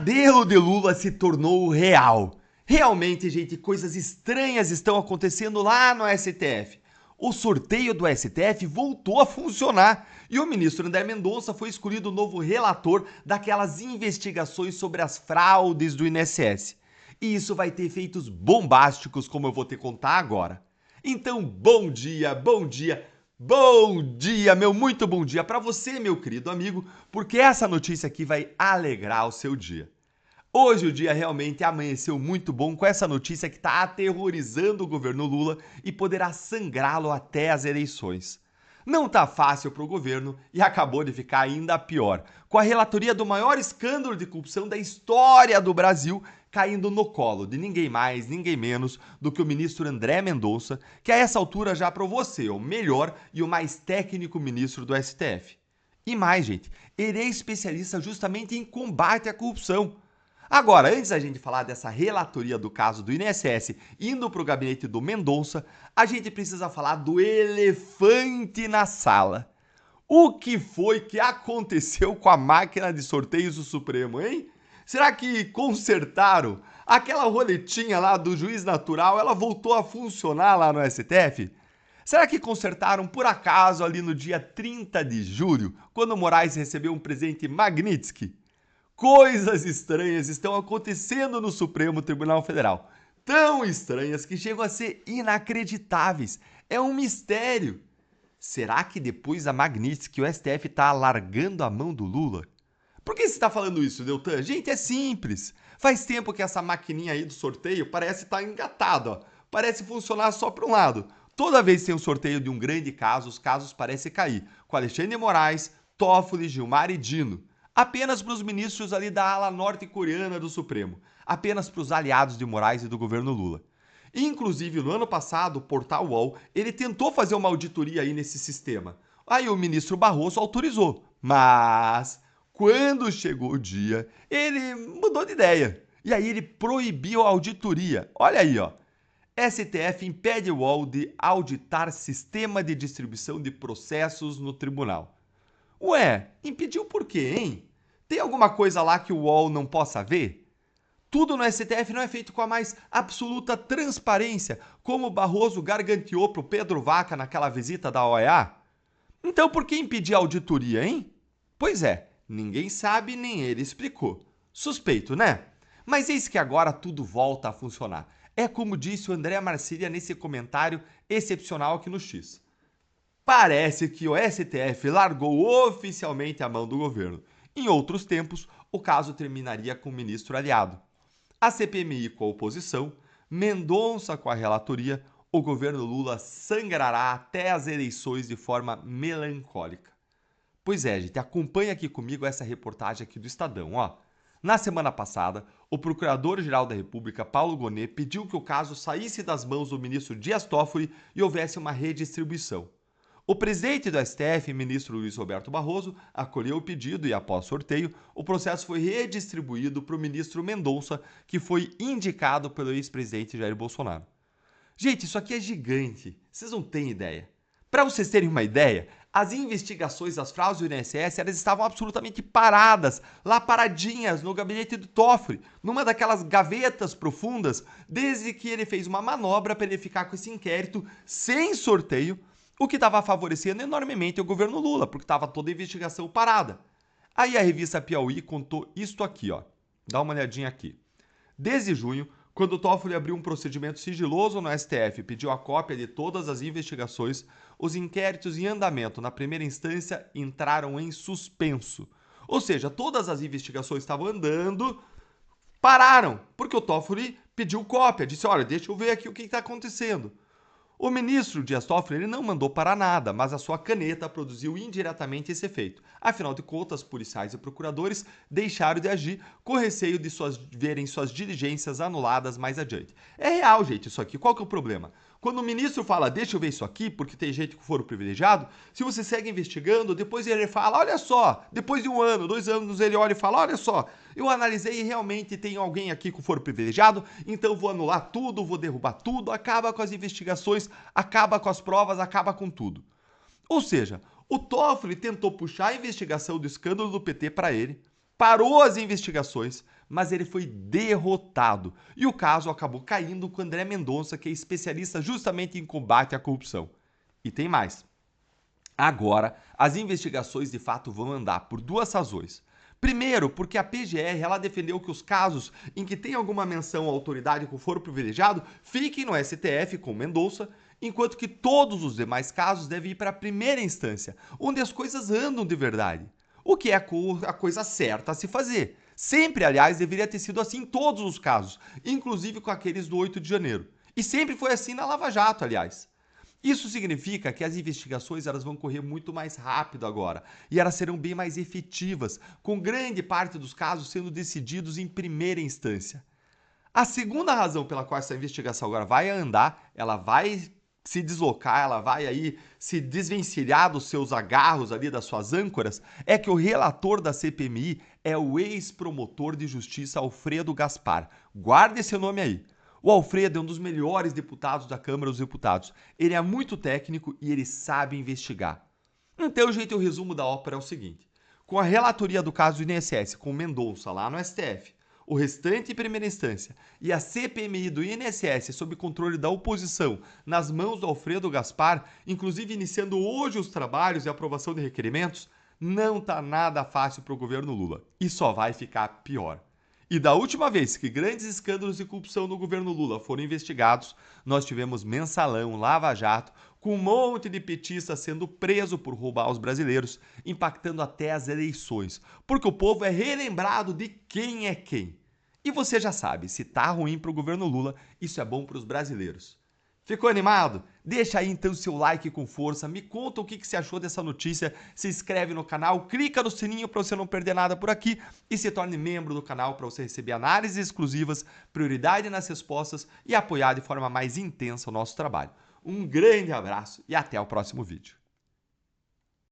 Pesadelo de Lula se tornou real. Realmente, gente, coisas estranhas estão acontecendo lá no STF. O sorteio do STF voltou a funcionar e o ministro André Mendonça foi escolhido novo relator daquelas investigações sobre as fraudes do INSS. E isso vai ter efeitos bombásticos, como eu vou te contar agora. Então, bom dia, bom dia. Bom dia, muito bom dia para você, meu querido amigo, porque essa notícia aqui vai alegrar o seu dia. Hoje o dia realmente amanheceu muito bom com essa notícia que está aterrorizando o governo Lula e poderá sangrá-lo até as eleições. Não tá fácil para o governo e acabou de ficar ainda pior, com a relatoria do maior escândalo de corrupção da história do Brasil caindo no colo de ninguém mais, ninguém menos do que o ministro André Mendonça, que a essa altura já provou ser o melhor e o mais técnico ministro do STF. E mais, gente, ele é especialista justamente em combate à corrupção. Agora, antes da gente falar dessa relatoria do caso do INSS indo para o gabinete do Mendonça, a gente precisa falar do elefante na sala. O que foi que aconteceu com a máquina de sorteios do Supremo, hein? Será que consertaram? Aquela roletinha lá do juiz natural, ela voltou a funcionar lá no STF? Será que consertaram por acaso ali no dia 30 de julho, quando o Moraes recebeu um presente Magnitsky? Coisas estranhas estão acontecendo no Supremo Tribunal Federal. Tão estranhas que chegam a ser inacreditáveis. É um mistério. Será que depois da Magnitsky o STF está largando a mão do Lula? Por que você está falando isso, Deltan? Gente, é simples. Faz tempo que essa maquininha aí do sorteio parece estar engatada, ó. Parece funcionar só para um lado. Toda vez que tem um sorteio de um grande caso, os casos parecem cair. Com Alexandre de Moraes, Toffoli, Gilmar e Dino. Apenas para os ministros ali da ala norte-coreana do Supremo. Apenas para os aliados de Moraes e do governo Lula. Inclusive, no ano passado, o portal UOL, ele tentou fazer uma auditoria aí nesse sistema. Aí o ministro Barroso autorizou. Mas, quando chegou o dia, ele mudou de ideia. E aí ele proibiu a auditoria. Olha aí, ó. STF impede o UOL de auditar sistema de distribuição de processos no tribunal. Ué, impediu por quê, hein? Tem alguma coisa lá que o UOL não possa ver? Tudo no STF não é feito com a mais absoluta transparência, como o Barroso garganteou para o Pedro Vaca naquela visita da OEA? Então por que impedir a auditoria, hein? Pois é, ninguém sabe nem ele explicou. Suspeito, né? Mas eis que agora tudo volta a funcionar. É como disse o André Marcília nesse comentário excepcional aqui no X. Parece que o STF largou oficialmente a mão do governo. Em outros tempos, o caso terminaria com o ministro aliado. A CPMI com a oposição, Mendonça com a relatoria, o governo Lula sangrará até as eleições de forma melancólica. Pois é, gente, acompanha aqui comigo essa reportagem aqui do Estadão, ó. Na semana passada, o Procurador-Geral da República, Paulo Gonet, pediu que o caso saísse das mãos do ministro Dias Toffoli e houvesse uma redistribuição. O presidente do STF, ministro Luiz Roberto Barroso, acolheu o pedido e, após sorteio, o processo foi redistribuído para o ministro Mendonça, que foi indicado pelo ex-presidente Jair Bolsonaro. Gente, isso aqui é gigante. Vocês não têm ideia. Para vocês terem uma ideia, as investigações das fraudes do INSS elas estavam absolutamente paradas, lá paradinhas no gabinete do Toffoli, numa daquelas gavetas profundas, desde que ele fez uma manobra para ele ficar com esse inquérito sem sorteio, o que estava favorecendo enormemente o governo Lula, porque estava toda a investigação parada. Aí a revista Piauí contou isto aqui, ó. Dá uma olhadinha aqui. Desde junho, quando o Toffoli abriu um procedimento sigiloso no STF e pediu a cópia de todas as investigações, os inquéritos em andamento na primeira instância entraram em suspenso. Ou seja, todas as investigações estavam andando, pararam, porque o Toffoli pediu cópia, disse, olha, deixa eu ver aqui o que está acontecendo. O ministro Dias Toffoli ele não mandou para nada, mas a sua caneta produziu indiretamente esse efeito. Afinal de contas, policiais e procuradores deixaram de agir com receio de verem suas diligências anuladas mais adiante. É real, gente, isso aqui. Qual que é o problema? Quando o ministro fala, deixa eu ver isso aqui, porque tem gente com foro privilegiado, se você segue investigando, depois ele fala, olha só, depois de 1 ano, 2 anos, ele olha e fala, olha só, eu analisei e realmente tem alguém aqui com foro privilegiado, então vou anular tudo, vou derrubar tudo, acaba com as investigações, acaba com as provas, acaba com tudo. Ou seja, o Toffoli tentou puxar a investigação do escândalo do PT para ele, parou as investigações, mas ele foi derrotado. E o caso acabou caindo com André Mendonça, que é especialista justamente em combate à corrupção. E tem mais. Agora, as investigações de fato vão andar por duas razões. Primeiro, porque a PGR ela defendeu que os casos em que tem alguma menção à autoridade com foro privilegiado fiquem no STF com Mendonça, enquanto que todos os demais casos devem ir para a primeira instância, onde as coisas andam de verdade. O que é a coisa certa a se fazer. Sempre, aliás, deveria ter sido assim em todos os casos, inclusive com aqueles do 8 de janeiro. E sempre foi assim na Lava Jato, aliás. Isso significa que as investigações elas vão correr muito mais rápido agora e elas serão bem mais efetivas, com grande parte dos casos sendo decididos em primeira instância. A segunda razão pela qual essa investigação agora vai andar, ela vai se deslocar, ela vai aí se desvencilhar dos seus agarros ali, das suas âncoras, é que o relator da CPMI é o ex-promotor de justiça Alfredo Gaspar. Guarde esse nome aí. O Alfredo é um dos melhores deputados da Câmara dos Deputados. Ele é muito técnico e ele sabe investigar. Então, gente, o resumo da ópera é o seguinte. Com a relatoria do caso do INSS com Mendonça lá no STF, o restante em primeira instância e a CPMI do INSS sob controle da oposição nas mãos do Alfredo Gaspar, inclusive iniciando hoje os trabalhos e aprovação de requerimentos, não tá nada fácil para o governo Lula e só vai ficar pior. E da última vez que grandes escândalos de corrupção no governo Lula foram investigados, nós tivemos mensalão, Lava Jato, com um monte de petista sendo preso por roubar os brasileiros, impactando até as eleições, porque o povo é relembrado de quem é quem. E você já sabe, se tá ruim para o governo Lula, isso é bom para os brasileiros. Ficou animado? Deixa aí então seu like com força, me conta o que você achou dessa notícia, se inscreve no canal, clica no sininho para você não perder nada por aqui e se torne membro do canal para você receber análises exclusivas, prioridade nas respostas e apoiar de forma mais intensa o nosso trabalho. Um grande abraço e até o próximo vídeo.